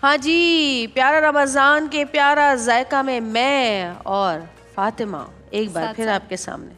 हाँ जी, प्यारा रमज़ान के प्यारा जायका में मैं और फातिमा एक बार फिर आपके सामने।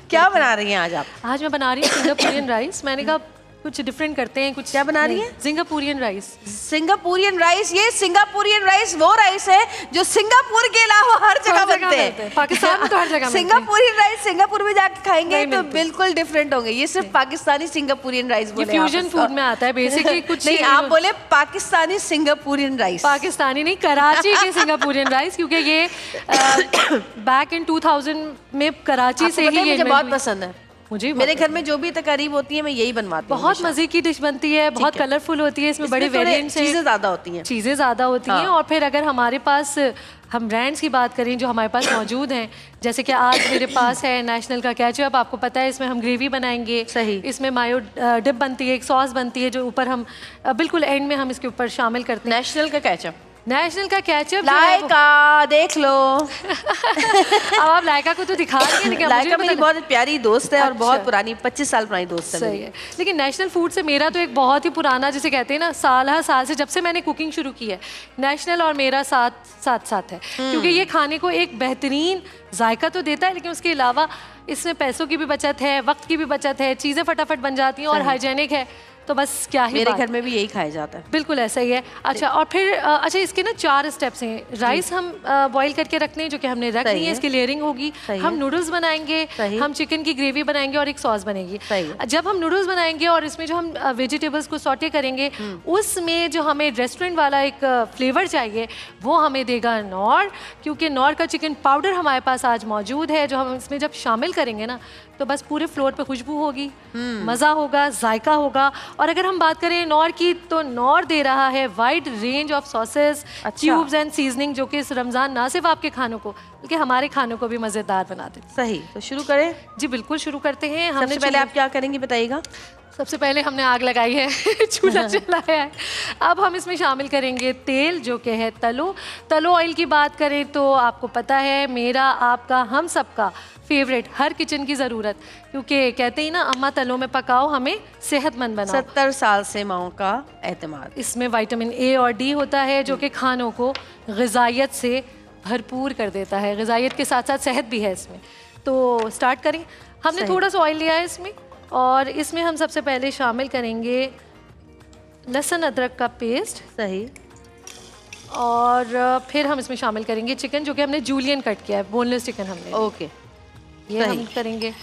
क्या बना रही हैं आज आप? आज मैं बना रही हूँ सिंगापुरियन राइस। मैंने कहा कुछ डिफरेंट करते हैं। कुछ क्या बना रही है? Singaporean rice. Singaporean rice. ये सिंगापुरियन राइस वो राइस है जो सिंगापुर के अलावा हर जगह बनते हैं। पाकिस्तान में तो हर जगह सिंगापुरियन राइस सिंगापुर में जाके खाएंगे तो बिल्कुल डिफरेंट होंगे। ये सिर्फ पाकिस्तानी सिंगापुरियन राइस बोले। फ्यूजन फूड में आता है बेसिकली। कुछ नहीं, आप बोले पाकिस्तानी सिंगापुरियन राइस। पाकिस्तानी नहीं, कराची के सिंगापुरियन राइस, क्योंकि ये बैक इन 2000 में कराची से ही मुझे बहुत पसंद है। मुझे मेरे घर में जो भी तकरीब होती है मैं यही बनवाती हूँ। बहुत मजे की डिश बनती है, बहुत कलरफुल होती है। इसमें बड़े वेरिएंट्स हैं, चीजें ज्यादा होती हैं। चीजें ज्यादा होती हैं। और फिर अगर हमारे पास हम ब्रांड्स की बात करें जो हमारे पास मौजूद हैं, जैसे कि आज मेरे पास है नेशनल का केचप। आपको पता है इसमें हम ग्रेवी बनाएंगे। सही। इसमें मायो डिप बनती है, एक सॉस बनती है जो ऊपर हम बिल्कुल एंड में हम इसके ऊपर शामिल करते हैं। नेशनल का केचप। नेशनल का केचप लाइका देख लो। अब आप लाइका को तो दिखा रही हैं। लाइका मेरी बहुत प्यारी दोस्त है और बहुत पुरानी 25 साल पुरानी दोस्त है। सही है। लेकिन नेशनल फूड से मेरा तो एक बहुत ही पुराना, जिसे कहते हैं ना, साल हर साल से जब से मैंने कुकिंग शुरू की है, नेशनल और मेरा साथ है। क्योंकि ये खाने को एक बेहतरीन जायका तो देता है, लेकिन उसके अलावा इसमें पैसों की भी बचत है, वक्त की भी बचत है, चीज़ें फटाफट बन जाती हैं और हाइजेनिक है। तो बस क्या ही मेरे घर में भी यही खाया जाता है। बिल्कुल ऐसा ही है। अच्छा, और फिर अच्छा, इसके ना 4 स्टेप्स हैं। राइस हम बॉईल करके रखने हैं, जो कि हमने रख ली है। इसकी लेयरिंग होगी। हम नूडल्स बनाएंगे, हम चिकन की ग्रेवी बनाएंगे और एक सॉस बनेगी। जब हम नूडल्स बनाएंगे और इसमें जो हम वेजिटेबल्स को सॉटे करेंगे, उसमें जो हमें रेस्टोरेंट वाला एक फ्लेवर चाहिए वो हमें देगा नौर। क्योंकि नौर का चिकन पाउडर हमारे पास आज मौजूद है, जो हम इसमें जब शामिल करेंगे ना तो बस पूरे फ्लोर पे खुशबू होगी, मज़ा होगा, जायका होगा। और अगर हम बात करें नौर की, तो नौर दे रहा है wide range of sauces, cubes and seasoning, जो कि इस रमज़ान ना सिर्फ आपके खानों को बल्कि हमारे खानों को भी मज़ेदार बनाते हैं। सही, तो शुरू करें? जी बिल्कुल, शुरू करते हैं। सबसे पहले आप क्या करेंगे बताइएगा? सबसे पहले हमने आग लगाई है, चूल्हा जलाया है। अब हम इसमें शामिल करेंगे तेल, जो कि है तलो ऑयल। की बात करें तो आपको पता है, मेरा आपका हम सबका फेवरेट, हर किचन की ज़रूरत। क्योंकि कहते ही ना, अम्मा तलों में पकाओ हमें सेहतमंद बनाओ। 70 साल से माओ का एतमाद। इसमें विटामिन ए और डी होता है, जो कि खानों को ग़िज़ाइयत से भरपूर कर देता है। ग़िज़ाइयत के साथ साथ सेहत भी है इसमें। तो स्टार्ट करें। हमने थोड़ा सा ऑयल लिया है इसमें, और इसमें हम सबसे पहले शामिल करेंगे लहसुन अदरक का पेस्ट। सही। और फिर हम इसमें शामिल करेंगे चिकन, जो कि हमने जूलियन कट किया है, बोनलेस चिकन हमने। ओके, ये हम करेंगे।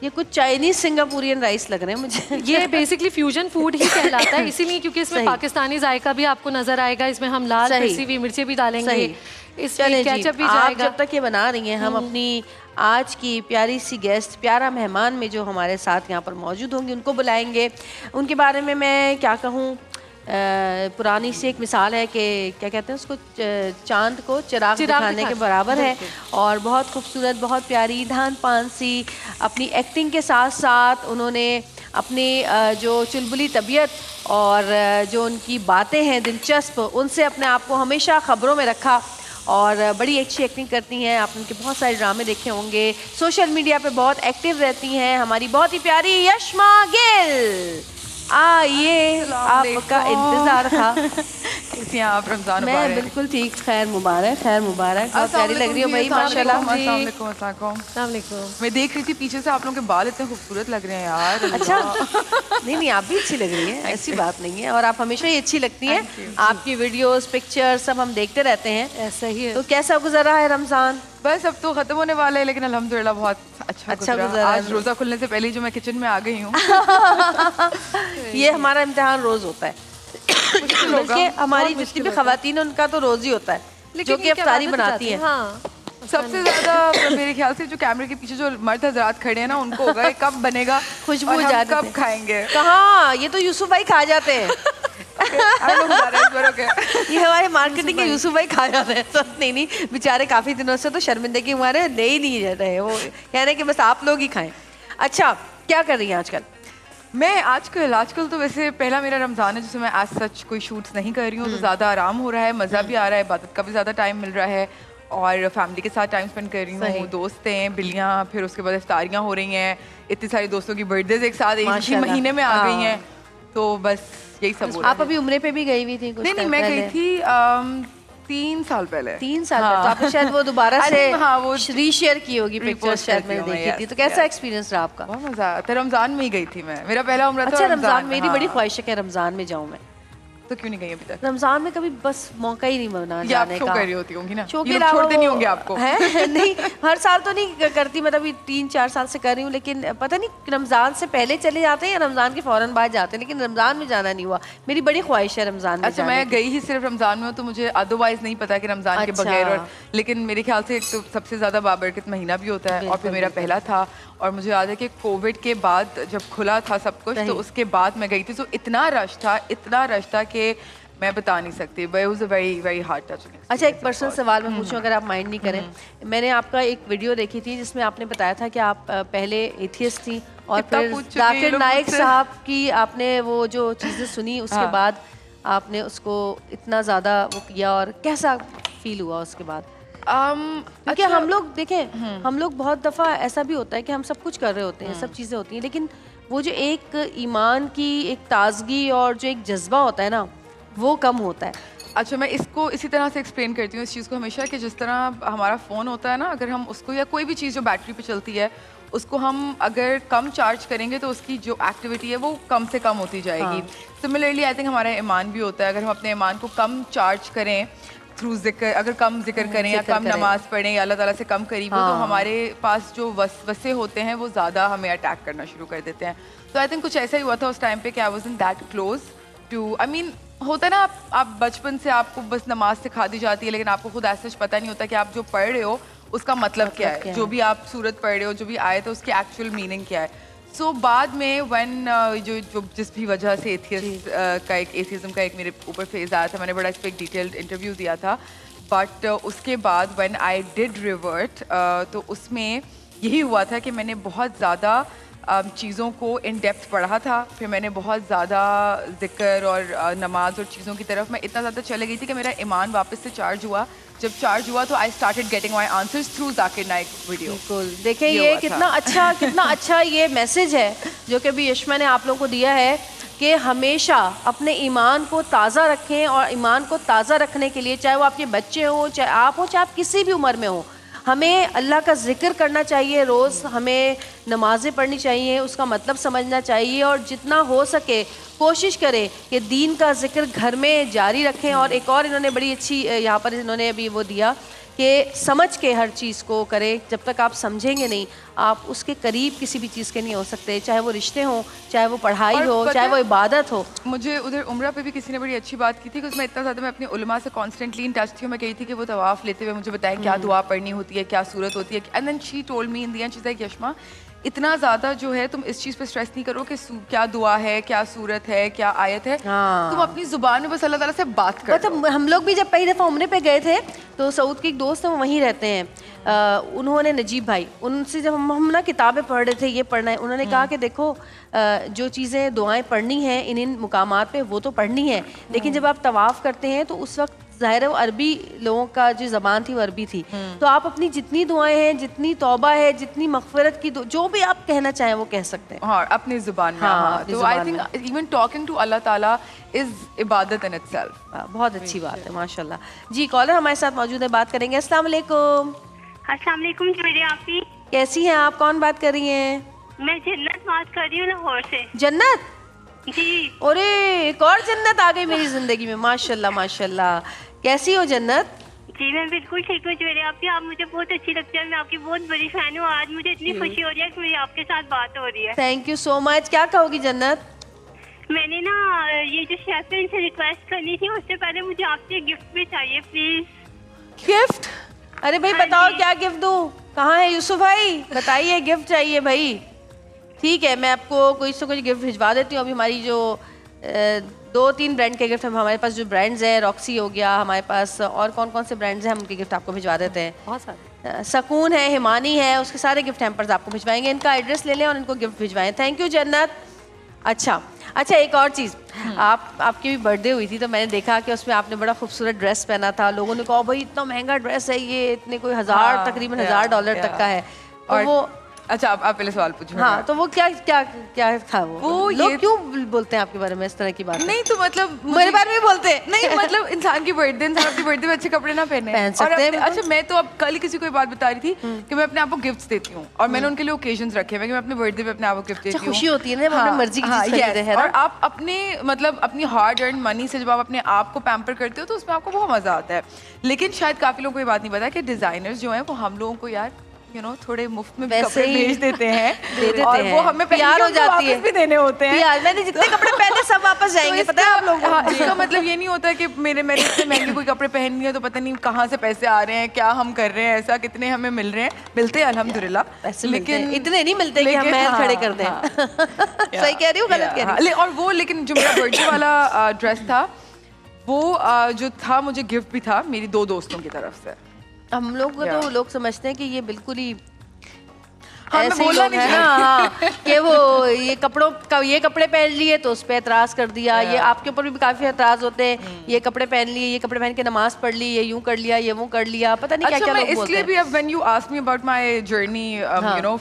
ये कुछ चाइनीज सिंगापुरियन राइस लग रहे हैं मुझे। ये बेसिकली फ्यूजन फूड ही कहलाता है, इसीलिए क्योंकि इसमें पाकिस्तानी जायका भी आपको नजर आएगा। इसमें हम लाल पिसी हुई मिर्चें भी डालेंगे, इसमें केचप भी जाएगा। जब तक ये बना रही हैं, हम अपनी आज की प्यारी सी गेस्ट, प्यारा मेहमान में जो हमारे साथ यहाँ पर मौजूद होंगे, उनको बुलाएंगे। उनके बारे में मैं क्या कहूँ, पुरानी सी एक मिसाल है कि क्या कहते हैं उसको, चांद को चिराग दिखाने के बराबर है। और बहुत खूबसूरत, बहुत प्यारी, धान पान सी अपनी एक्टिंग के साथ साथ उन्होंने अपनी जो चुलबुली तबीयत और जो उनकी बातें हैं दिलचस्प, उनसे अपने आप को हमेशा ख़बरों में रखा। और बड़ी अच्छी एक्टिंग करती हैं। आप उनके बहुत सारे ड्रामे देखे होंगे, सोशल मीडिया पे बहुत एक्टिव रहती हैं। हमारी बहुत ही प्यारी यशमा गिल, आइए, आपका इंतजार था। कैसी हैं आप? रमजान मुबारक। मैं बिल्कुल ठीक, खैर मुबारक, खैर मुबारक। बहुत प्यारी लग रही हो भाई, माशाल्लाह। मैं देख रही थी पीछे से, आप लोगों के बाल इतने खूबसूरत लग रहे हैं यार। अच्छा, नहीं आप भी अच्छी लग रही हैं, ऐसी बात नहीं है। और आप हमेशा ही अच्छी लगती हैं। आपकी वीडियोस, पिक्चर सब हम देखते रहते हैं। ऐसा ही है। तो कैसा गुजरा है रमजान? बस अब तो खत्म होने वाला है, लेकिन अल्हम्दुलिल्लाह बहुत अच्छा गुजरा। आज रोजा खुलने से पहले जो मैं किचन में आ गई हूँ। ये हमारा इम्तिहान रोज होता है। बल्कि हमारी जितनी भी खवातीन है, उनका तो रोज ही होता है, जो कि अफ्तारी बनाती हैं। हाँ। सबसे ज्यादा मेरे ख्याल से जो कैमरे के पीछे जो मर्द हजरात खड़े हैं ना, उनको होगा कब बनेगा, खुशबू जाती है, कब खाएंगे। कहाँ, ये तो यूसुफ भाई खा जाते हैं। ये हमारे मार्केटिंग के यूसुफ भाई खा जाते हैं। तो नहीं, बेचारे काफी दिनों से तो शर्मिंदगी हमारे ले ही नहीं रहे, वो कह रहे हैं कि बस आप लोग ही खाएं। अच्छा, क्या कर रही हैं आजकल? मैं आजकल तो वैसे पहला मेरा रमज़ान है जिसमें मैं आज सच कोई शूट्स नहीं कर रही हूँ, तो ज़्यादा आराम हो रहा है, मज़ा भी आ रहा है, इबादत का भी ज़्यादा टाइम मिल रहा है और फैमिली के साथ टाइम स्पेंड कर रही हूँ। दोस्त हैं, बिल्लियाँ, फिर उसके बाद इफ्तारियाँ हो रही हैं, इतनी सारी दोस्तों की बर्थडेज एक साथ एक ही महीने में आ गई हैं, तो बस यही सब हो रहा आप अभी उम्रे पे भी गई हुई थी कुछ नहीं, टाइम मैं पहले? गई थी 3 साल पहले। 3 साल पहले, तो आपने शायद वो दोबारा I से think, हाँ, वो रीशेयर की होगी पिक्चर्स, repost शायद करती मैंने हूँ मैं, देखी थी। yes, तो कैसा yes. एक्सपीरियंस रहा आपका? बहुत मजा आया था। रमजान में ही गई थी मैं, मेरा पहला उम्रा था अच्छा, रमजान में, मेरी बड़ी हाँ। ख्वाहिश है कि रमजान में जाऊं मैं। तो क्यों नहीं गई अभी तक? रमजान में कभी बस मौका ही नहीं बना ये आप जाने शो का। कर रही होती होंगी ना, शो ये के लोग अलावा छोड़ते नहीं वो- होंगे आपको। है नहीं, हर साल तो नहीं करती, मैं अभी 3-4 साल से कर रही हूँ, लेकिन पता नहीं रमजान से पहले चले जाते हैं या रमजान के फौरन बाद जाते हैं, लेकिन रमजान में जाना नहीं हुआ। मेरी बड़ी ख्वाहिश है रमजान में अच्छा, जाने मैं की। गई ही सिर्फ रमजान में हूँ, तो मुझे अदरवाइज नहीं पता कि रमजान के अच्छा। बगैर, और लेकिन मेरे ख्याल से एक तो सबसे ज्यादा बाबरकत महीना भी होता है, और फिर मेरा पहला था, और मुझे याद है कि कोविड के बाद जब खुला था सब कुछ, तो उसके बाद मैं गई थी, तो इतना रश था कि मैं बता नहीं सकती, but it was a very very hard touching. अच्छा, एक पर्सनल सवाल मैं पूछूं, अगर आप माइंड नहीं करें। मैंने आपका एक वीडियो देखी थी जिसमें आपने बताया था कि आप पहले एथियस्ट थी, और कितना फिर पूछ चुके हैं ये जाकिर लोग नाइक मुझसे। साहब की आपने वो जो चीज़ें सुनी, उसके बाद आपने उसको इतना ज़्यादा वो किया, और कैसा फील हुआ उसके बाद? क्योंकि अच्छा, हम लोग देखें, हम लोग बहुत दफ़ा ऐसा भी होता है कि हम सब कुछ कर रहे होते हैं, सब चीज़ें होती हैं, लेकिन वो जो एक ईमान की एक ताजगी और जो एक जज्बा होता है ना, वो कम होता है। अच्छा, मैं इसको इसी तरह से एक्सप्लेन करती हूँ इस चीज़ को हमेशा, कि जिस तरह हमारा फ़ोन होता है ना, अगर हम उसको, या कोई भी चीज़ जो बैटरी पे चलती है, उसको हम अगर कम चार्ज करेंगे तो उसकी जो एक्टिविटी है वो कम से कम होती जाएगी। सिमिलरली आई थिंक हमारा ईमान भी होता है, अगर हम अपने ईमान को कम चार्ज करें थ्रू जिक्र, अगर कम जिक्र करें या कम नमाज पढ़ें या अल्लाह ताला से कम करीब हो, तो हमारे पास जो वसवसे होते हैं वो ज़्यादा हमें अटैक करना शुरू कर देते हैं। तो आई थिंक कुछ ऐसा ही हुआ था उस टाइम पे कि I wasn't that close to, I mean होता है ना, आप बचपन से आपको बस नमाज सिखा दी जाती है, लेकिन आपको खुद ऐसा पता नहीं होता कि आप जो पढ़ रहे हो उसका मतलब क्या है, जो भी आप सूरत पढ़ रहे हो, जो भी आए तो उसकी एक्चुअल मीनिंग क्या है। सो बाद में व्हेन जो जिस भी वजह से एथियज्म का एक मेरे ऊपर फेज आया था, मैंने बड़ा इस पर एक डिटेल्ड इंटरव्यू दिया था, बट उसके बाद व्हेन आई डिड रिवर्ट, तो उसमें यही हुआ था कि मैंने बहुत ज़्यादा चीज़ों को इन डेप्थ पढ़ा था, फिर मैंने बहुत ज़्यादा जिक्र और नमाज और चीज़ों की तरफ मैं इतना ज़्यादा चले गई थी कि मेरा ईमान वापस से चार्ज हुआ। जब चार्ज हुआ तो I started getting my answers through Zakir Naik video. बिल्कुल, देखिए ये कितना अच्छा ये मैसेज है जो कि अभी यशमा ने आप लोगों को दिया है, कि हमेशा अपने ईमान को ताज़ा रखें, और ईमान को ताज़ा रखने के लिए, चाहे वो आपके बच्चे हों, चाहे आप हो, चाहे आप किसी भी उम्र में हो, हमें अल्लाह का जिक्र करना चाहिए रोज़, हमें नमाज़ें पढ़नी चाहिए, उसका मतलब समझना चाहिए, और जितना हो सके कोशिश करें कि दीन का जिक्र घर में जारी रखें। और एक और इन्होंने बड़ी अच्छी यहाँ पर इन्होंने अभी वो दिया कि समझ के हर चीज़ को करें, जब तक आप समझेंगे नहीं आप उसके करीब किसी भी चीज़ के नहीं हो सकते, चाहे वो रिश्ते हों, चाहे वो पढ़ाई हो, चाहे वो इबादत हो। मुझे उधर उम्रा पे भी किसी ने बड़ी अच्छी बात की थी, कि मैं इतना ज़्यादा मैं अपनी उलमा से कॉन्स्टेंटली इन टच थी, मैं कही थी कि वो तवाफ़ लेते हुए मुझे बताएं क्या दुआ पढ़नी होती है, क्या सूरत होती है, and then she told me in the end she said यशमा, इतना ज़्यादा जो है तुम इस चीज़ पे स्ट्रेस नहीं करो कि क्या दुआ है, क्या सूरत है, क्या आयत है, तुम अपनी ज़ुबान में बस अल्लाह ताला से बात करो। मतलब हम लोग भी जब पहली दफ़ा उम्रे पे गए थे, तो सऊद के एक दोस्त हैं, वो वहीं रहते हैं, उन्होंने नजीब भाई, उनसे जब हम ना किताबें पढ़ रहे थे, ये पढ़ना है, उन्होंने कहा कि देखो जो चीज़ें दुआएं पढ़नी हैं इन मुकामात पे वो तो पढ़नी है, लेकिन जब आप तवाफ़ करते हैं तो उस वक्त ज़ाहिर है वो अरबी लोगों का जो ज़बान थी वो अरबी थी, तो आप अपनी जितनी दुआएं हैं, जितनी तौबा है, जितनी मग़फ़िरत की जो भी आप कहना चाहें वो कह सकते हैं। हाँ, अपनी ज़ुबान में। हाँ, तो I think even talking to Allah ताला इज़ इबादत इन इटसेल्फ। बहुत अच्छी बात है, माशाल्लाह। जी, कॉलर हमारे साथ मौजूद है, बात करेंगे। अस्सलाम वालेकुम। अस्सलाम वालेकुम जुवेरी आपी, कैसी हैं आप? कौन बात कर रही हैं? मैं जन्नत बात कर रही हूँ लाहौर से। जन्नत? जी। अरे एक और जन्नत आ गई मेरी जिंदगी में, माशाल्लाह माशाल्लाह। कैसी हो जन्नत? जी मैं बिल्कुल ठीक हूँ जुवेरी आपी, आप मुझे बहुत अच्छी लगती है, मैं आपकी बहुत बड़ी फैन हूँ। आज मुझे इतनी खुशी हो रही है कि मेरी आपके साथ बात हो रही है। Thank you so much. क्या कहोगी जन्नत? मैंने ना ये जो शेफ है इनसे रिक्वेस्ट करनी थी, उससे पहले मुझे आपसे गिफ्ट भी चाहिए प्लीज। गिफ्ट? अरे भाई बताओ क्या गिफ्ट दूँ? कहाँ है यूसुफ भाई? बताइए, गिफ्ट चाहिए भाई। ठीक है, मैं आपको कुछ तो कुछ गिफ्ट भिजवा देती हूँ। अभी हमारी जो 2-3 ब्रांड के गिफ्ट, हमारे पास जो ब्रांड्स हैं, रॉक्सी हो गया, हमारे पास और कौन कौन से ब्रांड्स हैं, हम उनके गिफ्ट आपको भिजवा देते हैं। बहुत सारे, सकून है, हिमानी है, उसके सारे गिफ्ट हैम्पर्स आपको भिजवाएंगे। इनका एड्रेस ले लें और इनको गिफ्ट भिजवाएं। थैंक यू जन्नत। अच्छा, एक और चीज़, आपकी भी बर्थडे हुई थी तो मैंने देखा कि उसमें आपने बड़ा खूबसूरत ड्रेस पहना था। लोगों ने कहा भाई इतना महंगा ड्रेस है ये, इतने कोई तकरीबन $1000 तक का है। और वो अच्छा आप पहले सवाल पूछो। हाँ, तो वो क्या क्या क्या था वो लोग क्यों बोलते हैं आपके बारे में इस तरह की बात? नहीं तो मतलब मेरे बारे में बोलते हैं। नहीं मतलब इंसान की बर्थडे, इंसान अपनी बर्थडे में अच्छे कपड़े ना पहने पहन सकते हैं। अच्छा मैं तो अब कल किसी को बात बता रही थी कि मैं अपने आप को गिफ्ट्स देती हूँ और मैंने उनके लिए ओकेजन्स रखे हुए कि मैं अपने बर्थडे पे अपने आप को गिफ्ट देती हूँ। खुशी होती है ना, अपनी मर्जी की चीज खरीदे हैं। और आप अपने मतलब अपनी हार्ड अर्न मनी से जब आप अपने आप को पैम्पर करते हो तो उसमें आपको बहुत मजा आता है। लेकिन शायद काफी लोगों को ये बात नहीं पता कि डिजाइनर्स जो हैं वो हम लोगों को यार थोड़े मुफ्त में कपड़े भेज देते हैं और वो हमें प्यार हो जाती है भी देने होते हैं। यार मैंने जितने कपड़े पहने सब वापस जाएंगे, पता है आप लोगों को। इसका मतलब ये नहीं होता कि मैंने इतने महंगे कोई कपड़े पहननी है तो पता नहीं कहाँ से पैसे आ रहे हैं, क्या हम कर रहे हैं, ऐसा कितने हमें मिल रहे हैं। मिलते हैं अल्हम्दुलिल्लाह, लेकिन इतने नहीं मिलते कि हम महल खड़े कर दें। सही कह रही हूँ, गलत कह रही हूँ? और वो लेकिन जो मेरा बर्थडे वाला ड्रेस था वो जो था मुझे गिफ्ट भी था मेरी 2 दोस्तों की तरफ से। हम लोग को तो लोग समझते हैं कि ये बिल्कुल ही ऐसे बोला नहीं ना, हाँ, कि वो ये कपड़े पहन लिए तो उस पर एतराज कर दिया। ये आपके ऊपर भी काफी एतराज होते हैं, ये कपड़े पहन लिए, ये कपड़े पहन के नमाज पढ़ ली, ये यूं कर लिया, ये वो कर लिया, पता नहीं क्या क्या लोग बोलते हैं। इसलिए भी अब when you ask me about my journey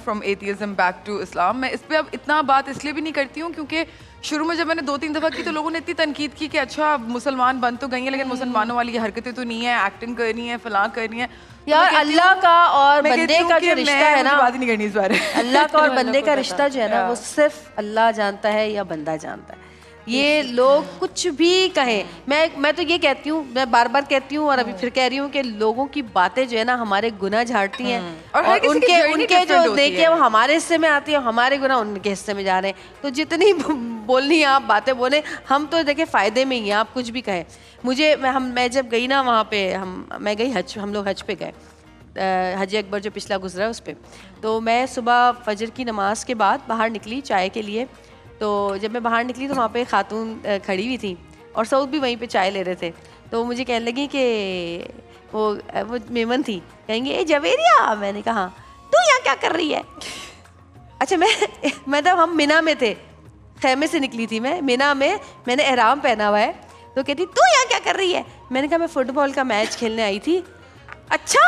from atheism back to Islam, मैं इस पे अब इतना बात इसलिए भी नहीं करती हूँ क्योंकि शुरू में जब मैंने 2-3 दफा की तो लोगों ने इतनी तनकीद की कि अच्छा मुसलमान बन तो गई है लेकिन मुसलमानों वाली हरकतें तो नहीं है, एक्टिंग करनी है, फलां करनी है। यार अल्लाह का और बंदे का जो रिश्ता है ना, बात ही नहीं करनी इस बारे। अल्लाह का और बंदे का रिश्ता जो है ना वो सिर्फ अल्लाह जानता है या बंदा जानता है। ये लोग कुछ भी कहें, मैं तो ये कहती हूँ, मैं बार बार कहती हूँ और अभी फिर कह रही हूँ कि लोगों की बातें जो है ना हमारे गुनाह झाड़ती हैं और उनके जो देखे वो हमारे हिस्से में आती है, हमारे गुनाह उनके हिस्से में जा रहे हैं। तो जितनी बोलनी है आप बातें बोले, हम तो देखे फायदे में ही हैं, आप कुछ भी कहें। मैं जब गई ना वहाँ पे, मैं गई हज, हम लोग हज पे गए, हज अकबर जो पिछला गुजरा उस पर। तो मैं सुबह फजर की नमाज के बाद बाहर निकली चाय के लिए। तो जब मैं बाहर निकली तो वहाँ पे खातून खड़ी हुई थी और सऊद भी वहीं पे चाय ले रहे थे। तो मुझे कहने लगी कि वो मेमन थी, कहेंगे ए जवेरिया। मैंने कहा तू यहाँ क्या कर रही है? अच्छा मैं तब हम मिना में थे, खैमे से निकली थी मैं मिना में, मैंने एहराम पहना हुआ है। तो कहती तू यहाँ क्या कर रही है? मैंने कहा मैं फुटबॉल का मैच खेलने आई थी। अच्छा,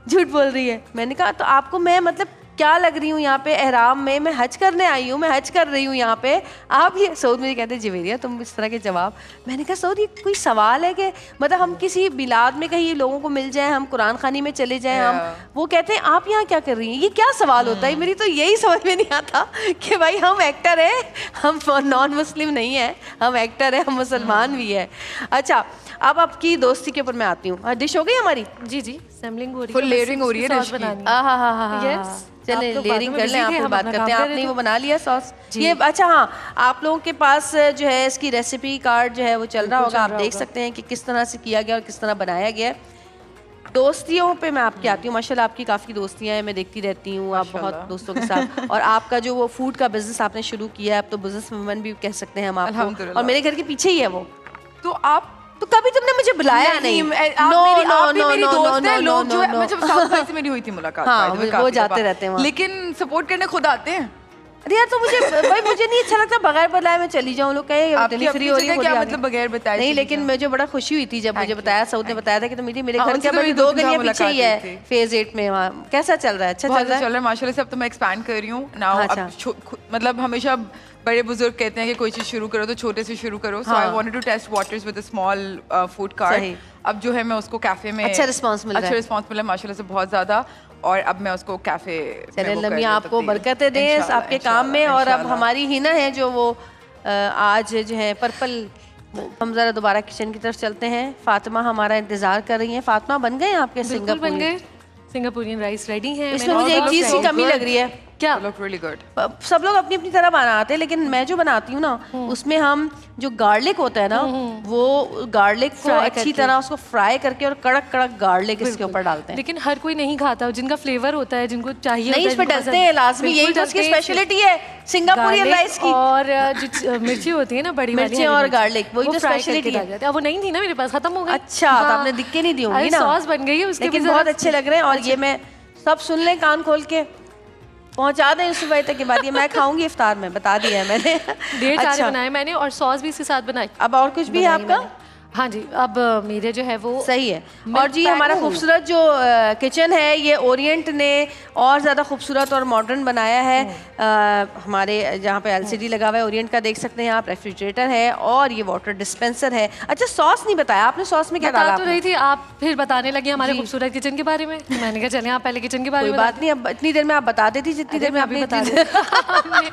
झूठ बोल रही है। मैंने कहा तो आपको मैं मतलब क्या लग रही हूँ यहाँ पे एहराम में? मैं हज करने आई हूँ, मैं हज कर रही हूँ यहाँ पे। आप ये सऊद मुझे कहते जवेरिया तुम इस तरह के जवाब। मैंने कहा सऊद ये कोई सवाल है कि मतलब हम किसी मिलाद में कहीं लोगों को मिल जाएं, हम कुरान खानी में चले जाएं, हम वो कहते हैं आप यहाँ क्या कर रही हैं? ये क्या सवाल होता है? मेरी तो यही समझ में नहीं आता कि भाई हम एक्टर है, हम नॉन मुस्लिम नहीं है, हम एक्टर है, हम मुसलमान भी है। अच्छा अब आपकी दोस्ती के ऊपर मैं आती हूँ। डिश हो गई हमारी? जी सेमलिंग हो रही है, फुल लेयरिंग हो रही है डिश की। चले लेयरिंग कर लें, आप लोग बात करते हैं। आपने वो बना लिया सॉस ये? अच्छा हाँ, आप लोगों के पास जो है इसकी रेसिपी कार्ड जो है वो चल रहा होगा, आप देख सकते हैं कि किस तरह से किया गया और किस तरह बनाया गया है। दोस्तियों पे मैं आपकी आती हूँ। माशाल्लाह आपकी काफ़ी दोस्तियाँ हैं, मैं देखती रहती हूँ, आप बहुत दोस्तों के साथ। और आपका जो वो फूड का बिजनेस आपने शुरू किया है, अब तो बिजनेस वुमन भी कह सकते हैं हम आपको, और मेरे घर के पीछे ही है वो। तो आप तो कभी तुमने मुझे बुलाया नहीं। लोग जो है जब साउथ भाई से मेरी हुई थी मुलाकात, हाँ, वो जाते रहते हैं, लेकिन सपोर्ट करने खुद आते हैं। अरे यार तो मुझे नहीं अच्छा लगता बगैर बताए मैं चली जाऊँ। लोग कहे डिलीवरी हो रही है, क्या मतलब बगैर बताए? नहीं, लेकिन मुझे बड़ा खुशी हुई थी जब मुझे बताया, सऊद ने बताया था कि तो मेरे घर के बड़ी 2 गलियां पीछे ही है, फेज 8 में। वहाँ कैसा चल रहा है? अच्छा चल रहा है माशाल्लाह से। अब तो मैं एक्सपैंड कर रही हूँ नाउ। मतलब हमेशा बड़े बुजुर्ग कहते हैं कि कोई चीज शुरू करो तो छोटे से शुरू करो। So I wanted to test waters with a small food cart. अब जो है मैं उसको कैफे में अच्छा रिस्पांस मिल रहा है माशाल्लाह से बहुत ज्यादा। और अब मैं उसको कैफे चले लम्मी आपको बरकतें दे आपके काम में। और अब हमारी हिना है जो वो आज जो है पर्पल, हम जरा दोबारा किचन की तरफ चलते हैं। फातिमा हमारा इंतजार कर रही है। फातिमा बन गए आपके सिंगापुरियन राइस रेडी है। इसमें मुझे एक चीज की कमी लग रही है। क्या? really good. सब लोग अपनी अपनी तरह बनाते हैं, लेकिन मैं जो बनाती हूँ ना उसमें हम जो गार्लिक होता है ना वो गार्लिक को अच्छी तरह उसको फ्राई करके और कड़क कड़क गार्लिक इसके ऊपर डालते हैं। लेकिन हर कोई नहीं खाता, जिनका फ्लेवर होता है, जिनको चाहिए नहीं, इस पे डलते हैं लाजमी। यही तो उसकी स्पेशलिटी है सिंगापुरियन राइस की। और जो मिर्ची होती है ना, बड़ी मिर्ची और गार्लिक, वही तो स्पेशलिटी है। वो नहीं थी ना मेरे पास, खत्म हो गई। अच्छा तो आपने दिख के नहीं दी होंगी ना। सॉस बन गई है उसके, लेकिन बहुत अच्छे लग रहे हैं। और ये मैं सब सुन लें कान खोल के, पहुंचा दें यूसुफ भाई तक के बाद। ये मैं खाऊंगी इफ्तार में, बता दिया है मैंने। 1.5 बनाए मैंने और सॉस भी इसके साथ बनाई। अब और कुछ भी है आपका? हाँ जी, अब मेरे जो है वो सही है। और जी हमारा खूबसूरत जो किचन है ये ओरिएंट ने और ज़्यादा खूबसूरत और मॉडर्न बनाया है। हमारे जहाँ पे एलसीडी लगा हुआ है ओरिएंट का, देख सकते हैं आप, रेफ्रिजरेटर है और ये वाटर डिस्पेंसर है। अच्छा, सॉस नहीं बताया आपने, सॉस में क्या डाला? बता तो रही थी, आप फिर बताने लगी हमारे खूबसूरत किचन के बारे में। मैंने कहा चले आप पहले किचन के बारे में। कोई बात नहीं, अब इतनी देर में आप बता देती जितनी देर में आप बता देती।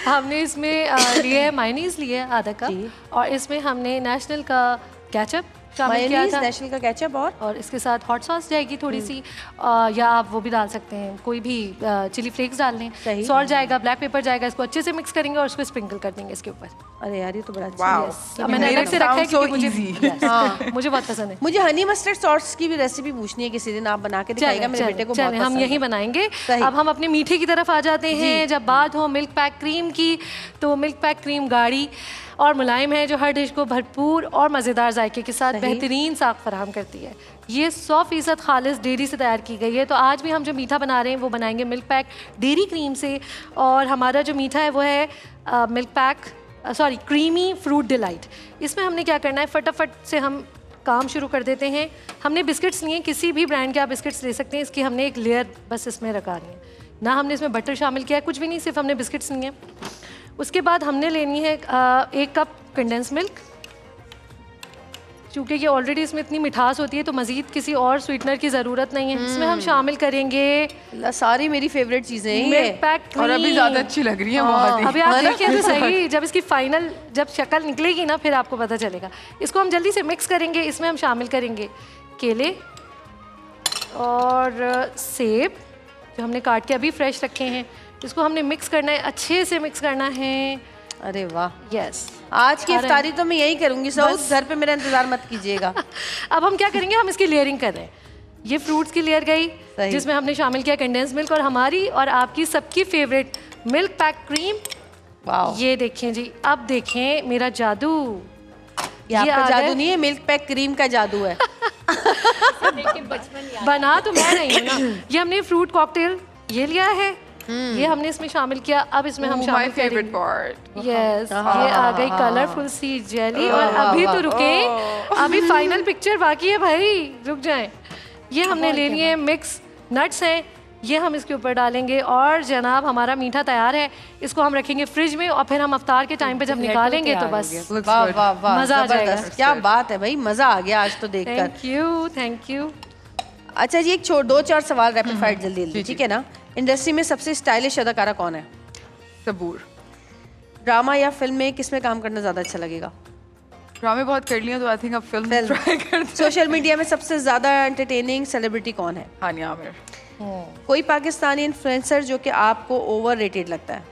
हमने इसमें लिए है मायोनीज लिए है आधा कप, और इसमें हमने नेशनल का केचप शामिल किया था। नेशनल का केचप और इसके साथ हॉट सॉस जाएगी थोड़ी सी, या आप वो भी डाल सकते हैं, कोई भी चिली फ्लेक्स डाल लें। सॉल्ट जाएगा, ब्लैक पेपर जाएगा, इसको अच्छे से मिक्स करेंगे और उसको स्प्रिंकल कर देंगे इसके ऊपर। अरे यार ये तो बड़ा अच्छा है। मैंने अलग से रखा है क्योंकि मुझे बहुत पसंद है। मुझे हनी मस्टर्ड सॉस की भी रेसिपी पूछनी है, किसी दिन आप बना के दिखाइएगा, मेरे बेटे को बहुत पसंद है। हम यही बनाएंगे। अब हम अपने मीठे की तरफ आ जाते हैं। जब बात हो मिल्क पैक क्रीम की, तो मिल्क पैक क्रीम गाढ़ी और मुलायम है, जो हर डिश को भरपूर और मज़ेदार जायके के साथ बेहतरीन साख फराहम करती है। ये 100% खालिस डेयरी से तैयार की गई है। तो आज भी हम जो मीठा बना रहे हैं वो बनाएंगे मिल्क पैक डेयरी क्रीम से, और हमारा जो मीठा है वो है milk pack creamy fruit delight. इसमें हमने क्या करना है, फटाफट से हम काम शुरू कर देते हैं। हमने बिस्किट्स लिए, किसी भी ब्रांड के आप बिस्किट्स ले सकते हैं। इसकी हमने एक लेयर बस इसमें रखानी है, ना हमने इसमें बटर शामिल किया है, कुछ भी नहीं, सिर्फ हमने बिस्किट्स लिए हैं। उसके बाद हमने लेनी है 1 कप कंडेंस मिल्क। चूँकि ये ऑलरेडी इसमें इतनी मिठास होती है तो मज़ीद किसी और स्वीटनर की ज़रूरत नहीं है। इसमें हम शामिल करेंगे सारी मेरी फेवरेट चीज़ें हैं मिल्क पैक, और अभी ज़्यादा अच्छी लग रही है बहुत ही। अभी आप देखिए तो सही, जब इसकी फाइनल जब शक्ल निकलेगी ना फिर आपको पता चलेगा। इसको हम जल्दी से मिक्स करेंगे। इसमें हम शामिल करेंगे केले और सेब जो हमने काट के अभी फ्रेश रखे हैं। इसको हमने मिक्स करना है, अच्छे से मिक्स करना है। अरे वाह, यस, आज की इफ्तारी तो मैं यही करूंगी। सऊद घर पे मेरा इंतजार मत कीजिएगा। अब हम क्या करेंगे, हम इसकी लेयरिंग कर रहे हैं। ये फ्रूट्स की लेयर गई जिसमें हमने शामिल किया कंडेंस मिल्क और हमारी और आपकी सबकी फेवरेट मिल्क पैक क्रीम। वाह, ये देखें जी, अब देखें मेरा जादू। ये आपका जादू नहीं है, मिल्क पैक क्रीम का जादू है। बना तो मैं नहीं हूँ ना। ये हमने फ्रूट कॉकटेल ये लिया है, ये हमने इसमें शामिल किया। अब इसमें हम शामिल करेंगे यस, ये आ गई कलरफुल सी जेली। और अभी तो रुके, अभी फाइनल पिक्चर बाकी है भाई, रुक जाएं। ये हमने ले लिए हैं मिक्स नट्स हैं, ये हम इसके ऊपर डालेंगे और जनाब हमारा मीठा तैयार है। इसको हम रखेंगे फ्रिज में और फिर हम अफ्तार के टाइम पे जब निकालेंगे तो बस वाह वाह वाह, मजा आ जाएगा। क्या बात है भाई, मजा आ गया आज तो देखकर। Thank you. अच्छा जी, एक 2-4 सवाल रैपिड फायर जल्दी जल्दी, ठीक है ना? इंडस्ट्री में सबसे स्टाइलिश अदाकारा कौन है? सबूर। ड्रामा या फिल्म में किस में काम करना ज्यादा अच्छा लगेगा? ड्रामे बहुत कर लिया तो आई थिंक अब फिल्म ट्राई करते। सोशल मीडिया में सबसे ज्यादा एंटरटेनिंग सेलिब्रिटी कौन है? हानिया आमिर। कोई पाकिस्तानी इन्फ्लुएंसर जो कि आपको ओवररेटेड लगता है?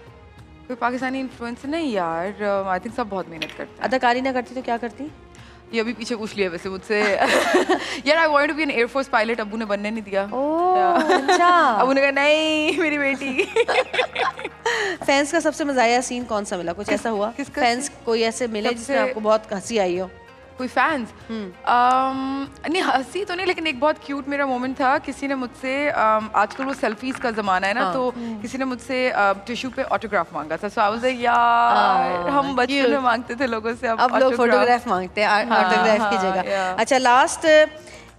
कोई पाकिस्तानी इन्फ्लुएंसर नहीं यार, आई थिंक सब बहुत मेहनत करते हैं। अदाकारी ना करती तो क्या करती? ये अभी पीछे पूछ लिया वैसे मुझसे। यार I wanted to be an air force pilot, अब्बू ने बनने नहीं दिया। अच्छा। अब्बू ने कहा नहीं मेरी बेटी। फैंस का सबसे मज़ाया सीन कौन सा मिला? कुछ ऐसा हुआ? फैंस कोई ऐसे मिले जिसमें आपको बहुत हंसी आई हो? कोई फैंस? नहीं हंसी तो नहीं, लेकिन एक बहुत क्यूट मेरा मोमेंट था। किसी ने मुझसे, आजकल वो सेल्फीज का जमाना है ना, तो किसी ने मुझसे टिश्यू पे ऑटोग्राफ मांगा था। सो आई वाज लाइक यार, हम बचपन में मांगते थे लोगों से, अब लोग फोटोग्राफ मांगते हैं ऑटोग्राफ की जगह। अच्छा, लास्ट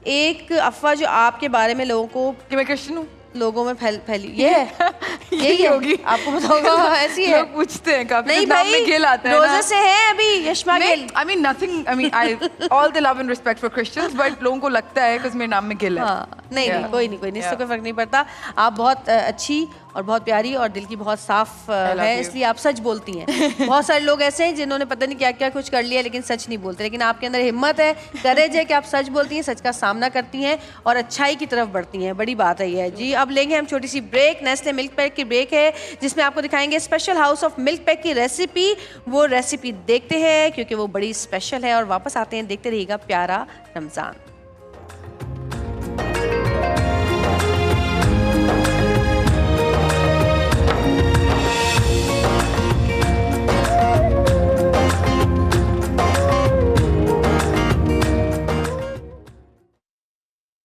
एक अफवाह जो आपके बारे में लोगों को, कि मैं क्रिश्चियन हूँ, लोगों में फैली ये है, यही होगी, आपको बताऊंगा। ऐसी है, लोग पूछते हैं काफी। नहीं भाई, गिल आता है रोजे से है अभी Yashma Gill. I mean nothing, I mean I all the love and respect for Christians, but लोगों को लगता है कि मेरे नाम में गिल है। नहीं नहीं, कोई नहीं, इससे कोई फर्क नहीं पड़ता। आप बहुत अच्छी और बहुत प्यारी और दिल की बहुत साफ है, इसलिए आप सच बोलती हैं। बहुत सारे लोग ऐसे हैं जिन्होंने पता नहीं क्या क्या कुछ कर लिया लेकिन सच नहीं बोलते, लेकिन आपके अंदर हिम्मत है, करेज है कि आप सच बोलती हैं, सच का सामना करती हैं और अच्छाई की तरफ बढ़ती हैं। बड़ी बात है ये जी। अब लेंगे हम छोटी सी ब्रेक, नेस्ले मिल्क पैक की ब्रेक है, जिसमें आपको दिखाएंगे special house of milk pack की रेसिपी। वो रेसिपी देखते हैं क्योंकि वो बड़ी स्पेशल है और वापस आते हैं। देखते रहिएगा प्यारा रमज़ान।